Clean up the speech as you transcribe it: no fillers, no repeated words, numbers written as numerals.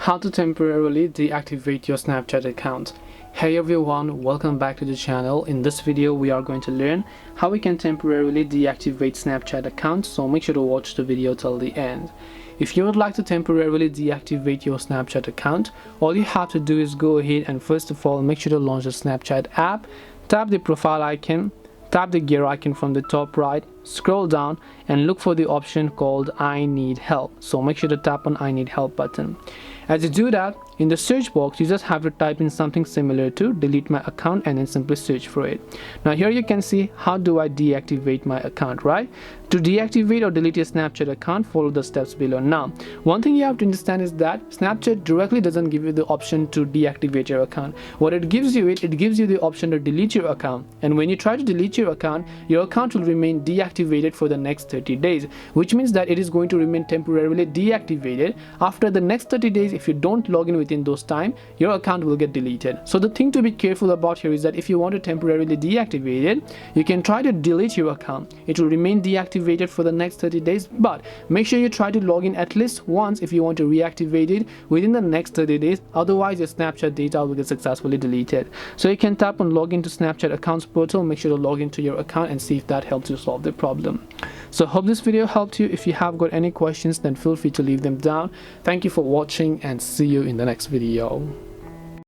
How to temporarily deactivate your Snapchat account. Hey everyone, welcome back to the channel. In this video we are going to learn how we can temporarily deactivate Snapchat account, so make sure to watch the video till the end. If you would like to temporarily deactivate your Snapchat account, all you have to do is go ahead and first of all make sure to launch the Snapchat app, tap the profile icon, tap the gear icon from the top right, scroll down and look for the option called I need help. So make sure to tap on I need help button. As you do that, in the search box you just have to type in something similar to delete my account and then simply search for it. Now here you can see how do I deactivate my account, right? To deactivate or delete your Snapchat account, follow the steps below. Now one thing you have to understand is that Snapchat directly doesn't give you the option to deactivate your account. What it gives you, it gives you the option to delete your account, and when you try to delete your account will remain deactivated for the next 30 days, which means that it is going to remain temporarily deactivated. After the next 30 days, if you don't log in within those time, your account will get deleted. So the thing to be careful about here is that if you want to temporarily deactivate it, you can try to delete your account. It will remain deactivated for the next 30 days, but make sure you try to log in at least once if you want to reactivate it within the next 30 days. Otherwise your Snapchat data will get successfully deleted. So you can tap on login to Snapchat accounts portal. Make sure to log into your account and see if that helps you solve the problem. So hope this video helped you. If you have got any questions, then feel free to leave them down. Thank you for watching and see you in the next video.